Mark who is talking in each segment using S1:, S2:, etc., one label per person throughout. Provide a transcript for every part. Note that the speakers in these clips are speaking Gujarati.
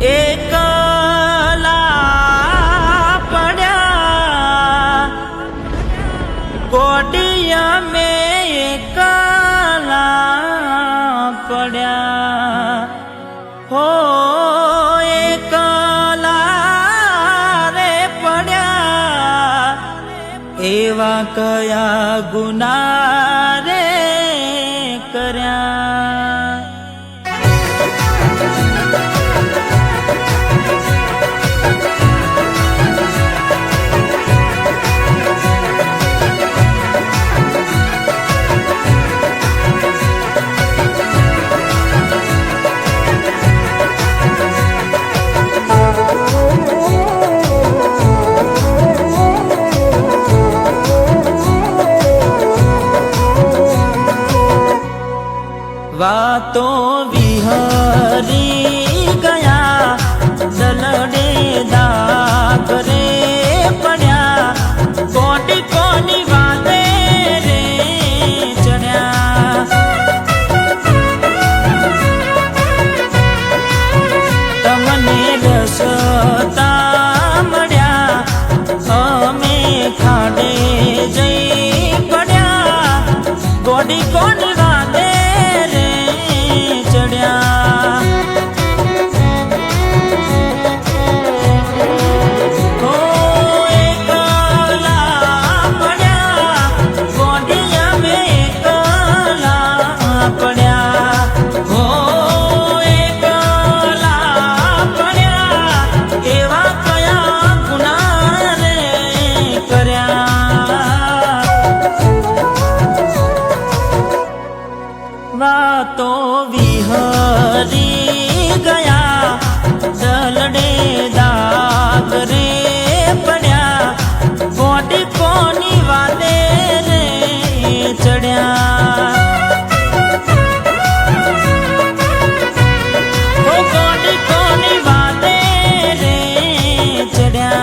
S1: એકલા પડ્યા ગોડિયા મેં એકલા પડ્યા હો એકલા રે પડ્યા એવા કયા ગુના રે કર્યા વાતો વિહરી ગયા દલડે દાગ રે પડ્યા કોટી કોની વાતે રે ચડ્યા તમને રસતા મળ્યા અમે ખાડે જઈ પડ્યા કોટી કોની વાતે વાતો વિહરી ગયા દલડે દાગ રે પડ્યા કોટી કોની વાતે રે ચડ્યા કોટી કોની વાતે રે ચડ્યા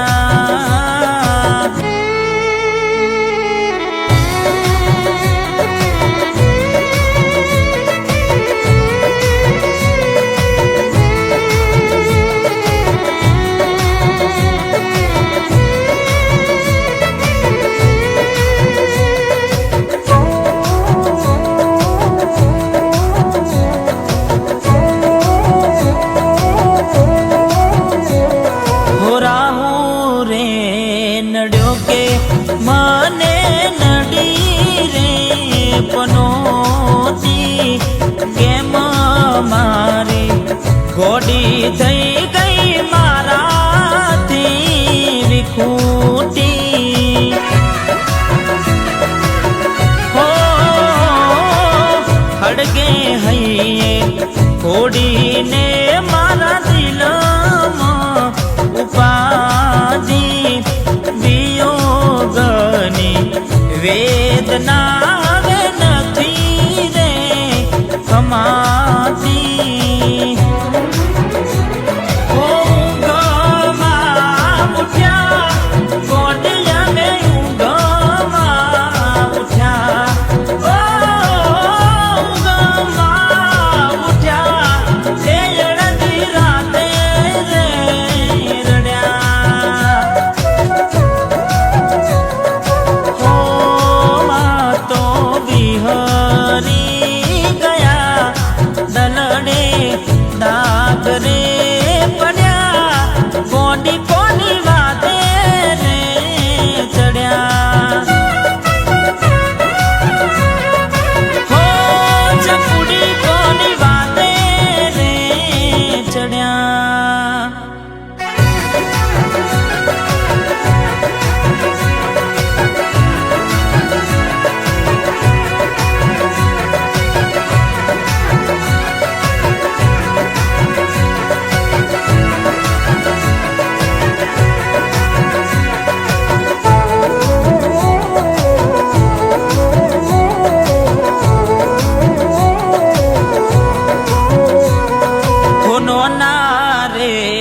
S1: મને નડી રે પનોતી કેમ મારી ઘોડી થઈ ગઈ મારાથી વિખૂટી હો હડગે હૈયે ઘોડીને મારા દિલમાં ઉપાધી વેદના નથી રે કમાતી ઊંઘમાં ઉઠ્યા ગોડિયા મેં ઊંઘમાં ઉઠ્યા ઊંઘમાં ઉઠ્યા એ અડધી રાતે રે રડ્યા વિહરી ગયા દલડે દાગ રે પડ્યા કોડી કોની વાતે રે ચડ્યા હો ચકુડી કોની વાતે રે ચડ્યા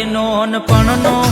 S1: નોન પણ નો